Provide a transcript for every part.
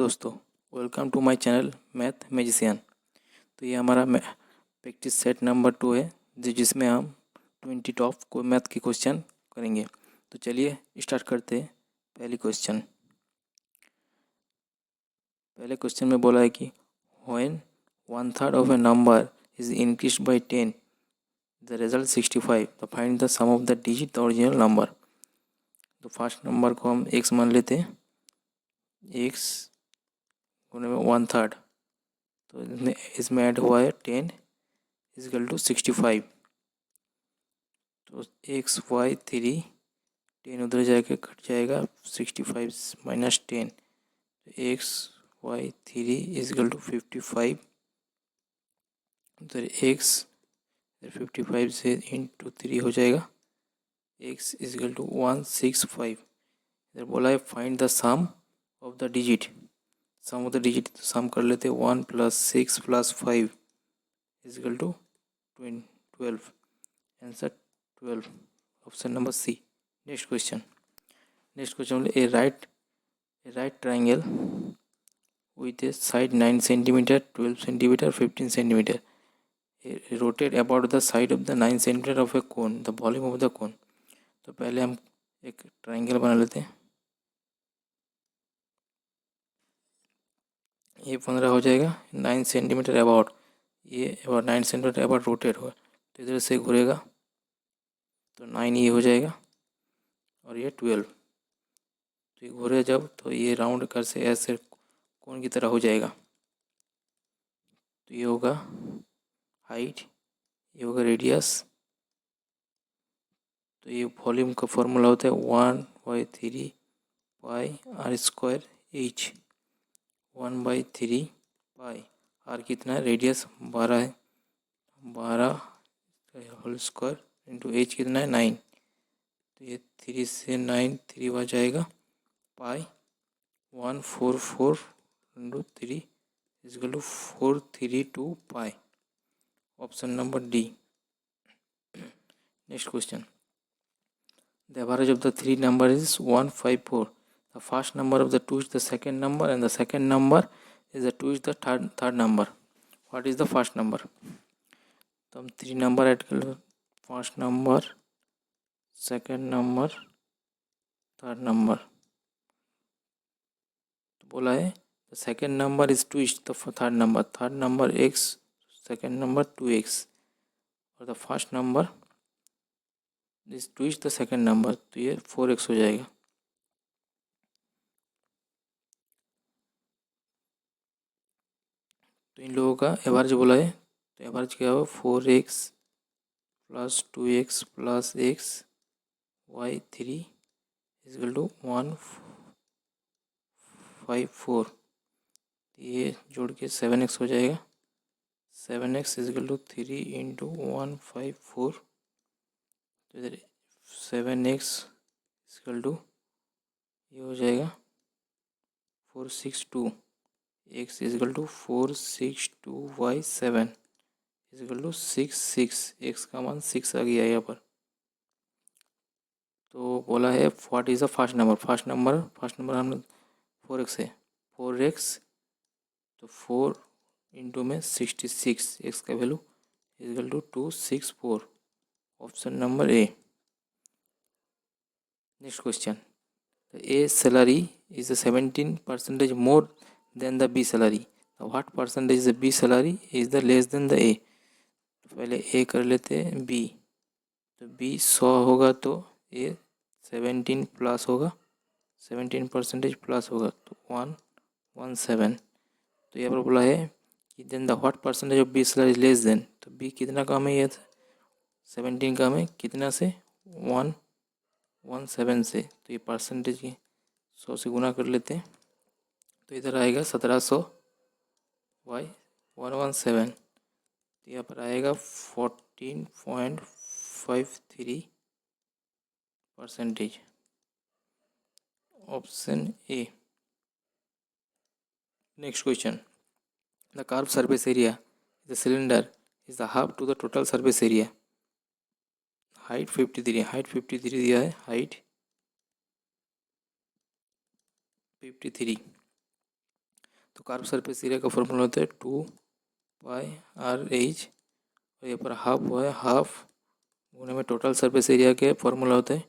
दोस्तों, welcome to my channel math magician. तो ये हमारा प्रैक्टिस सेट नंबर 2 है जिसमें हम 20 टॉप को मैथ के क्वेश्चन करेंगे। तो चलिए स्टार्ट करते हैं। पहले क्वेश्चन में बोला है कि when 1/3 of a number is increased by 10 the result 65, तो find the sum of the digit the original number. तो फर्स्ट नंबर को हम x मान लेते हैं, x गुणे में 1/3, तो इसमें ऐड हुआ है 10 इजकल टू 65। तो x/y/3 10 उधर जाके कट जाएगा, 65 माइनस 10, तो x/y/3 इजकल टू 55। उधर x 55 से इंटू 3 हो जाएगा, x इजकल टू 165। इधर बोला है find the sum of the digit. Sum of the digit तो सम कर लेते हैं, 1 + 6 + 5 is equal to 12। Answer 12, option number C. Next question a right triangle with a side 9 cm, 12 cm, 15 cm rotate about the side of the 9 cm of a cone, the volume of the cone। तो पहले हम एक triangle बना लेते हैं। ये 15 हो जाएगा, 9 सेंटीमीटर अबाउट, ये अबाउट 9 सेंटीमीटर अबाउट रोटेट हुआ, तो इधर से घूरेगा तो 9 ये हो जाएगा और ये 12। तो ये घूरे जब, तो ये राउंड कर से ऐसे कोन की तरह हो जाएगा। तो ये होगा हाइट, ये होगा रेडियस। तो ये वॉल्यूम का फॉर्मूला होता है 1/3 पाई r² h। 1/3 पाई r कितना है, रेडियस 12 है, 12 होल स्क्वायर इंटू h कितना है 9। तो ये 3 से 9 3 बार जाएगा, pi 144 into 3 is equal to 432 pi. Option number D. Next question, the average of the three number is 154। The first number of the two is the second number and the second number is the two is the third number. What is the first number? तो हम 3 number add कर लो, first number, second number, third number. तो बोला है the second number is 2 is the third number x, second number 2x, और the first number is 2 is the second number, तो ये 4x हो जाएगा। तो इन लोगों का एवरेज बोला है, तो एवरेज क्या होगा, 4x + 2x + x y3 is equal to 154। ये जोड़ के 7x हो जाएगा, 7x इजकल टू 3 इंटू 154। तो इधर 7x इजकल टू ये हो जाएगा 462, x equal to 462y7 equal to 66। x का मान 6 आ गया यहाँ पर। तो बोला है what is the first number. First number हमने 4x है, 4x, तो 4 इंटू में 66, x का value is equal to 264। Option number A. Next question, A salary is 17% more than the B salary, what percentage the B salary is the less than the A. पहले A कर लेते हैं B, तो B 100 होगा तो ए 17 plus होगा, 17% plus होगा, तो 117। तो यहाँ पर बोला है कि than the what percentage of B salary is less than, तो बी कितना कम है, ये 17 कम है कितना से, 117 से। तो ये परसेंटेज की 100 से गुना कर लेते हैं, तो इधर आएगा 1700/117। तो यहाँ पर आएगा 14.53%। Option A. Next question, the curve surface area the cylinder is the half to the total surface area. Height 53 दिया है, हाइट 53, तो कर्व सरफेस एरिया का फॉर्मूला होता है 2πr/h और यहाँ पर हाफ हुआ है, हाफ गुणे में टोटल सरफेस एरिया के फॉर्मूला होता है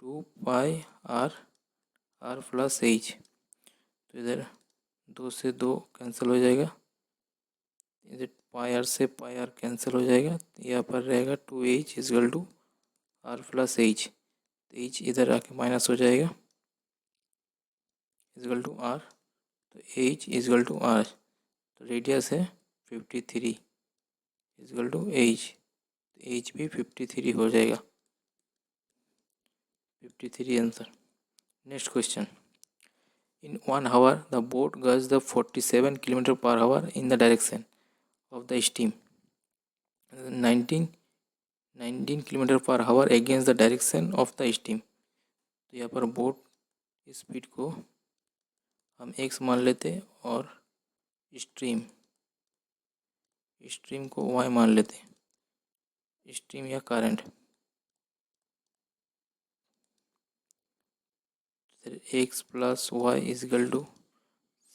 2πr/r+h। तो इधर 2 से 2 कैंसिल हो जाएगा, इधर πr से πr कैंसिल हो जाएगा, यहाँ पर रहेगा 2h = r+h। तो h इधर आके माइनस हो जाएगा = r, तो h = r। तो रेडियस है 53 = h, तो h भी 53 हो जाएगा, 53 answer. Next question, in 1 hour the boat goes the 47 km/h in the direction of the steam, 19 km/h against the direction of the steam। तो यहाँ पर बोट स्पीड को हम x मान लेते और स्ट्रीम को y मान लेते, स्ट्रीम या current. x + y =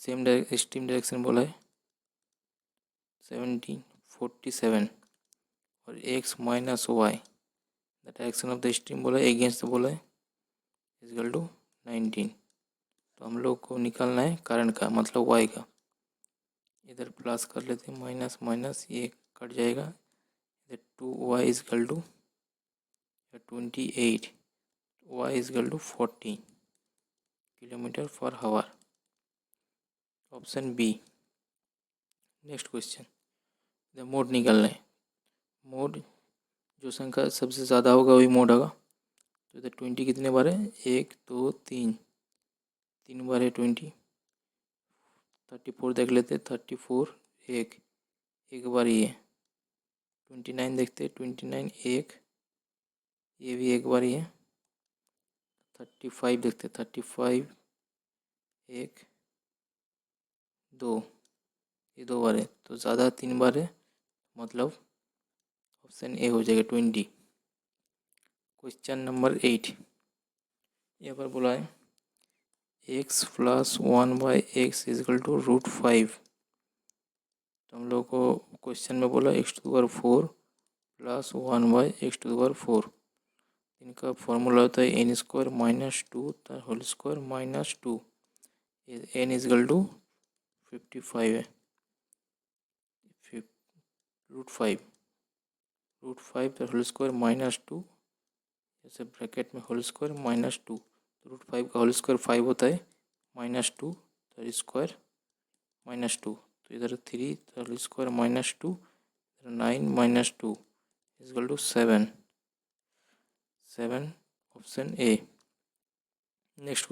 same stream direction बोला है 1747 और x - y the direction of the stream बोला है, एगेंस्ट बोला है = 19। तो हम लोग को निकालना है करंट का, मतलब y का। इधर प्लस कर लेते हैं, माइनस माइनस ये कट जाएगा, इधर 2y = 28, y = 40 km/h। Option B. Next question, इधर मोड निकालना है। मोड जो संख्या सबसे ज़्यादा होगा वही मोड होगा। तो इधर 20 कितने बार है, 1 2 3 बार है 20। 34 देख लेते, 34 एक बार ही है। 29 देखते, 29 एक, ये भी एक बार ही है। 35 देखते, 35 एक, 2, ये 2 बार है। तो ज़्यादा 3 बार है, मतलब ऑप्शन ए हो जाएगा 20। क्वेश्चन नंबर 8, यहाँ पर बोला है x + 1/x = √5। तो हम लोग को क्वेश्चन में बोला x⁴ + 1/x⁴। इनका फॉर्मूला होता है n² - 2 * 2। n = 55 है, √5 √5 2 जैसे ब्रैकेट में होल स्क्वायर -2। तो √5 का होल स्क्वायर 5 होता है, -2 2 तो इधर 3 whole square -2, 9 - 2 = 7 option A. Next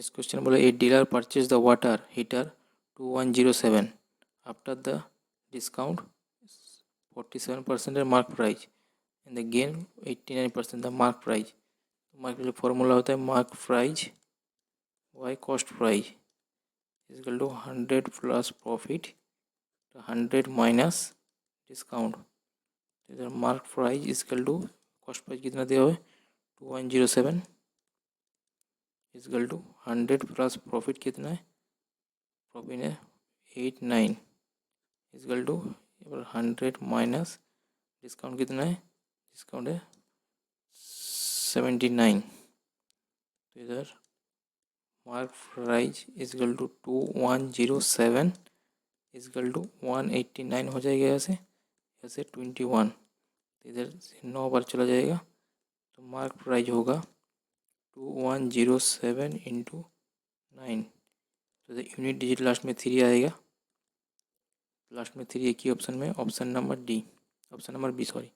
question बोला a dealer purchase the water heater 2107 after the discount 47% mark price and the gain 89% the mark price. Mark formula होता है mark price y cost price = 100 + profit 100 minus discount. इधर mark price = cost price कितना दिया हुआ है 2107 = 100 plus profit कितना है, profit है 89 = 100 माइनस डिस्काउंट कितना है, डिस्काउंट है 79। तो इधर मार्क प्राइस = 2107 = 189 हो जाएगा, यहाँ से 21। तो इधर से 9 बार चला जाएगा, तो मार्क प्राइस होगा 2107 × 9। तो यूनिट डिजिट लास्ट में 3 आएगा, लास्ट में 3 एक ही ऑप्शन में, option number B sorry.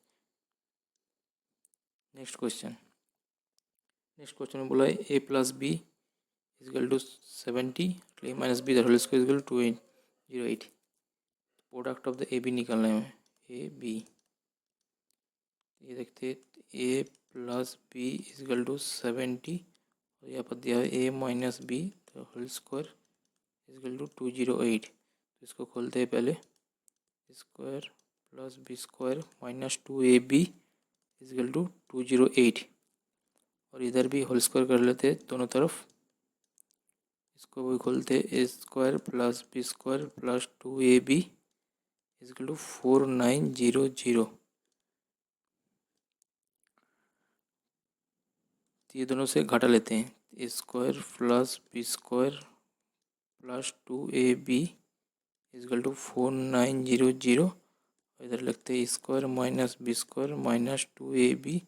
Next question में बोला है a + b = 70 a - b the whole square = 208। Product of the A B निकालना है, ए बी। ये देखते a + b = 70 और यहाँ पर दिया है a - b the whole square = 208। तो इसको खोलते हैं पहले, स्क्वायर + b² - 2ab = 208 और इधर भी होल स्क्वायर कर लेते हैं दोनों तरफ, इसको भी खोलते, A square plus B square plus 2ab is equal to 4900। तो ये दोनों से घटा लेते हैं, A square plus B square plus 2ab is equal to 4900। इधर लिखते हैं square minus B square minus 2ab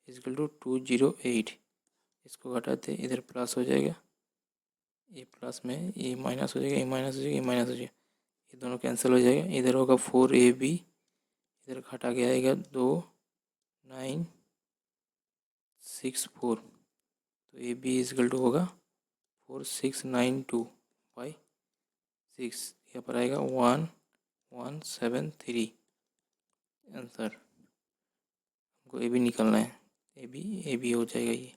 is equal to 208। इसको घटाते इधर प्लस हो जाएगा, ये प्लस में ये माइनस हो जाएगा, ये माइनस हो जाएगा, ये माइनस हो जाएगा, ये दोनों कैंसिल हो जाएगा। इधर होगा 4ab, इधर घटा के आएगा 2964। तो ए बी इजकल टू होगा 4692/6। यहाँ पर आएगा 1173 आंसर। हमको ए बी निकालना है, ए बी हो जाएगा ये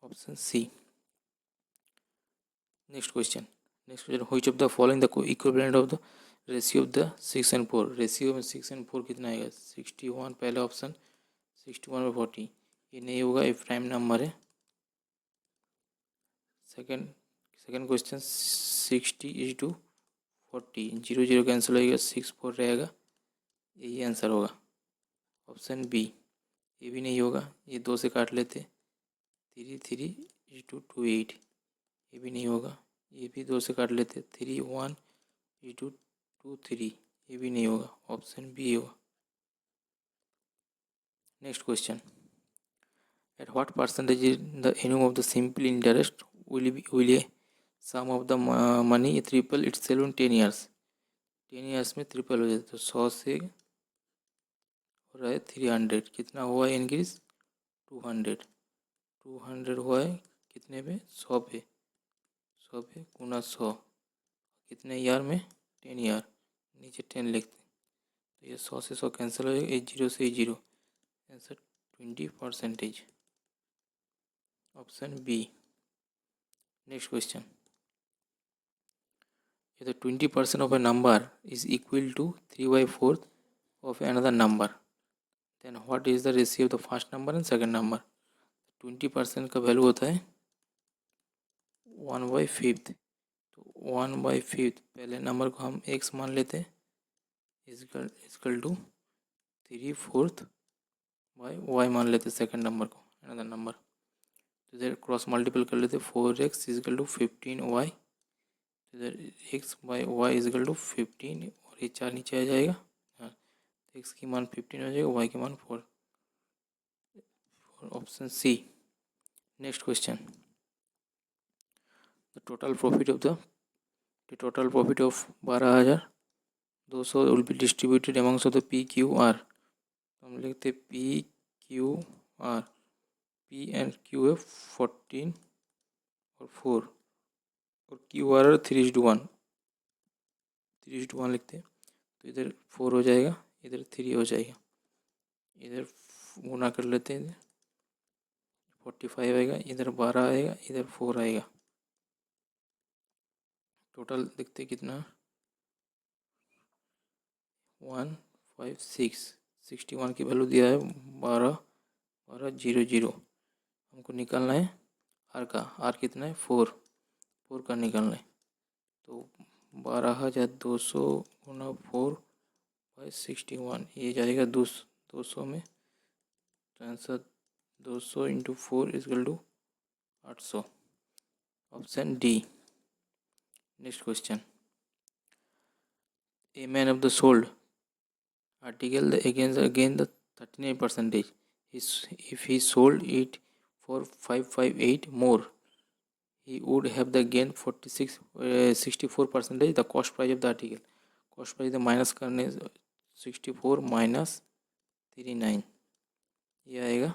option C. Next question which of the following the equivalent of the ratio of the 6 and 4। Ratio में 6 and 4 कितना आएगा, 61 पहला ऑप्शन, 61/40 ये नहीं होगा, ये प्राइम नंबर है। सेकंड क्वेश्चन 60:40, 0 0 कैंसिल होगा, 6 4 रहेगा, यही आंसर होगा ऑप्शन बी। ये भी नहीं होगा, ये 2 से काट लेते, 3 3:28 ये भी नहीं होगा, ये भी 2 से काट लेते, 3 1:23 ये भी नहीं होगा, ऑप्शन बी होगा। Next question at what percentage the annual of the simple interest will a sum of the money triple itself in 10 years। 10 years में ट्रिपल हो जाता है, तो 100 से हो रहा है 300, कितना हुआ है इंक्रीज, 200 हुआ है कितने पे, 100 पे, 100 पे गुना 100 कितने ईयर में, 10 ईयर, नीचे 10 लिखते हैं, तो ये 100 से 100 कैंसिल हो जाएगा, 0 से 0, answer 20%, option B. Next question if the 20% of a number is equal to 3/4 of another number, then what is the ratio of the first number and second number। 20% का वैल्यू होता है 1/5, तो 1/5 पहले नंबर को हम x मान लेते हैं इजकल टू 3/4 बाई y मान लेते हैं सेकंड नंबर को, अनदर नंबर, तो इधर क्रॉस मल्टीपल कर लेते, 4x इजकल टू 15y, इधर x by Y is equal to 15 और ये 4 नीचे आ जाएगा, हाँ, x की मान 15 हो जाएगा, y की मान 4, option C. Next question the total profit of 12,200 will be distributed amongst of the P Q R. तो हम लिखते P Q R, P and Q है 14 और 4 और क्यू आर 3:1 लिखते हैं, तो इधर 4 हो जाएगा, इधर 3 हो जाएगा, इधर गुना कर लेते हैं, 45 आएगा, इधर 12 आएगा, इधर 4 आएगा, टोटल देखते कितना 156, की वैल्यू दिया है 12,12,00, हमको निकालना है आर का, आर कितना है 4 का निकालना है, तो 12,200 गुना 4/61 ये जाएगा 200 में, तो answer 200 into 4 is equal to 800, option D. Next question a man of the sold article again the 39%, if he sold it for 558 more he would have the gain 64%, the cost price of the article, cost price minus करने 64 minus 39 ये आएगा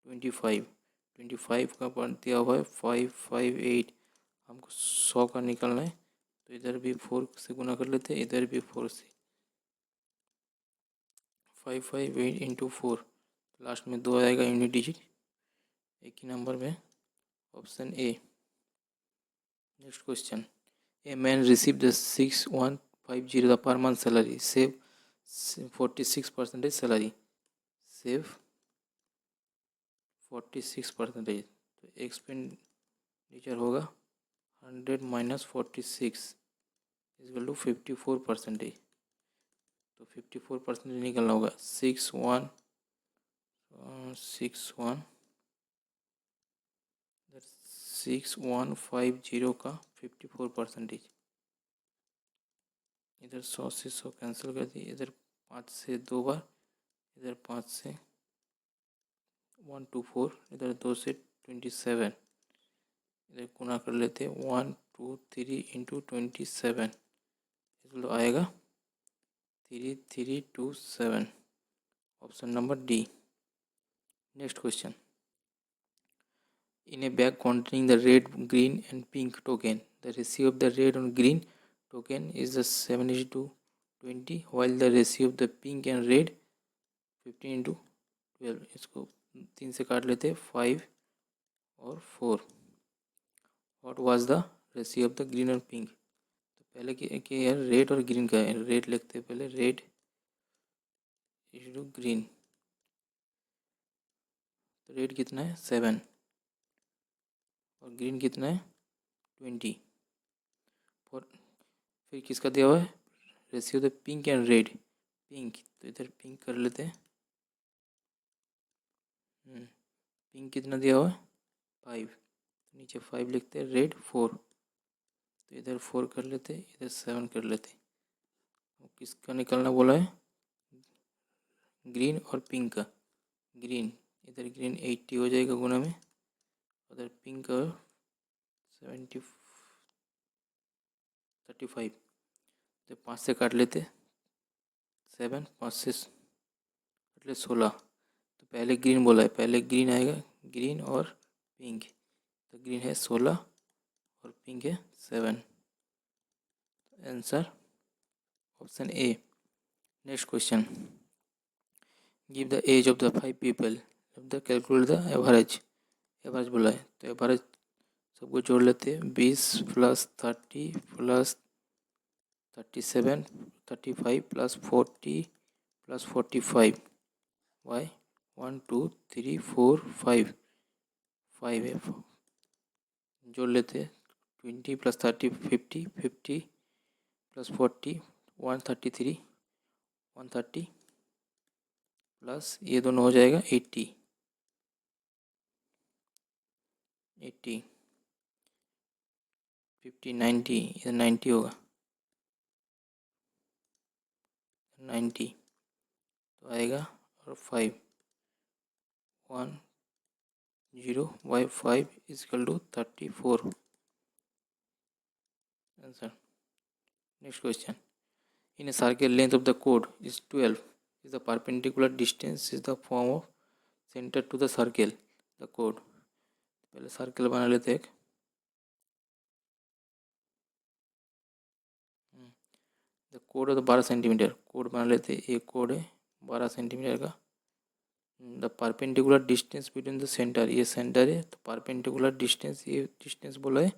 25 का point दिया हुआ है 558, हमको 100 का निकालना है, तो इधर भी 4 से गुना कर लेते हैं, इधर भी 4 से, 558 इंटू 4, लास्ट में 2 आएगा यूनिट डिजिट एक ही नंबर में, option A. Next question a man receive the 6150 per month salary, save 46% salary, save 46%, तो एक्सपेंड टीचर होगा 100 माइनस 46 इक्वल टू 54%। तो 54% निकलना होगा 61 6150 का 54%। इधर 100 से 100 कैंसिल कर दिए, इधर 5 से 2 बार, इधर 5 से 124, इधर 2 से 27, इधर गुना कर लेते 1 2 3 इंटू 27 इसको आएगा 3327। Option number D. Next question, in a bag containing the red, green and pink token, the ratio of the red and green token is the 7:20, while the ratio of the pink and red 15:12। इसको 3 से काट लेते 5 और 4। What was the ratio of the green और pink. तो पहले कि यार रेड और ग्रीन का है, रेड लिखते हैं पहले, रेड इज टू ग्रीन। तो रेड कितना है 7 और ग्रीन कितना है 20। फिर किसका दिया हुआ है ratio the pink and red, pink, तो इधर पिंक कर लेते हैं। पिंक कितना दिया हुआ है 5, तो नीचे 5 लिखते हैं, रेड 4, तो इधर 4 कर लेते, इधर 7 कर लेते। किसका निकलना बोला है ग्रीन और पिंक का। ग्रीन, इधर ग्रीन 80 हो जाएगा गुना में, उधर पिंक का 35, तो 5 से काट लेते 7, 5 से काट ले 16। तो पहले ग्रीन बोला है, पहले ग्रीन आएगा, ग्रीन और पिंक, तो ग्रीन है 16 और पिंक है 7। Answer option A. Next question, give the age of the 5 people, calculate the average. Average बोला है तो एवरेज सबको जोड़ लेते हैं, 20 plus 30 plus 37 35 plus 40 plus 45, Y 1 2 3 4 5 है, जोड़ लेते हैं 20 प्लस 30 50 50 प्लस 40 133 130 प्लस ये दोनों हो जाएगा 80 50 90, इधर 90 होगा 90, तो आएगा और 5 1 0 by 5 is equal to 34। Answer. Next question, in a circle length of the कोड is 12, is the perpendicular distance is the form of centre to the circle the कोड। पहले सर्कल बना लेते एक, द कोड है 12 सेंटीमीटर, कोड बना लेते, एक कोड है 12 सेंटीमीटर का। The perpendicular distance between the centre, ये सेंटर है, तो परपेंडिकुलर डिस्टेंस, ये डिस्टेंस बोला है,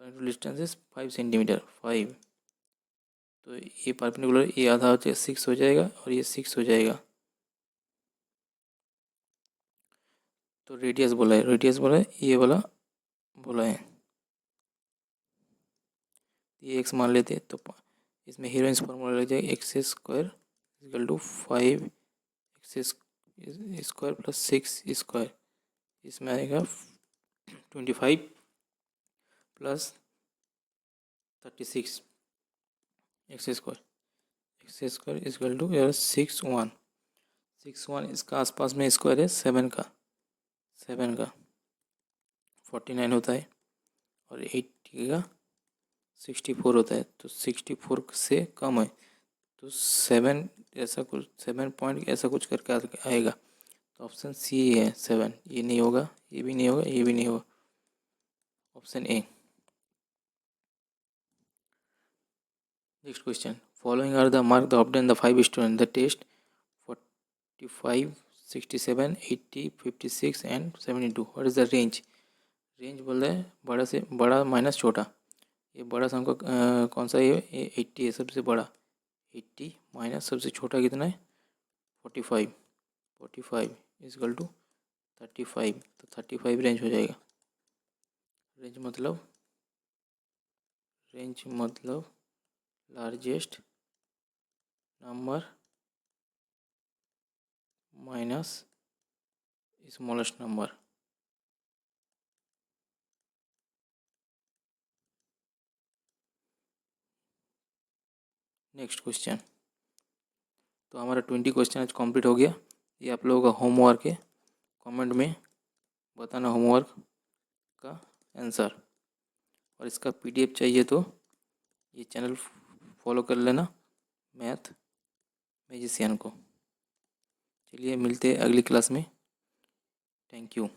परपेंडिकुलर डिस्टेंस इज 5 सेंटीमीटर 5, तो ये परपेंडिकुलर, ये आधा हो जाएगा 6 हो जाएगा और ये 6 हो जाएगा। तो रेडियस बोला है, रेडियस बोला है, ये वाला बोला है, ये एक्स मान लेते हैं, तो इसमें हीरोइंस फॉर्मूला लग जाएगा X square equal to 5 X square plus 6 square, इसमें आएगा 25 plus 36 X square equal to 61 इसका आसपास में स्क्वायर है 7 का 49 होता है और 80 का 64 होता है, तो 64 से कम है, तो 7 ऐसा कुछ 7 पॉइंट ऐसा कुछ करके आएगा, तो ऑप्शन सी है 7। ये नहीं होगा, ये भी नहीं होगा, ये भी नहीं होगा, option A. Next question, following are the mark the obtain the 5 student the test 45 67 80 56 and 72, what is the range. Range बोल रहे हैं बड़ा से बड़ा माइनस छोटा, ये बड़ा सा हमको कौन सा ये 80 है सबसे बड़ा, 80 माइनस सबसे छोटा कितना है 45 इजकल टू 35, तो 35 रेंज हो जाएगा। रेंज मतलब largest number minus smallest number. Next question. तो हमारा 20 क्वेश्चन आज कंप्लीट हो गया। ये आप लोगों का होमवर्क है, कमेंट में बताना होमवर्क का आंसर। और इसका पीडीएफ चाहिए तो ये चैनल फॉलो कर लेना, मैथ मैजिशियन को। चलिए मिलते हैं अगली क्लास में। Thank you.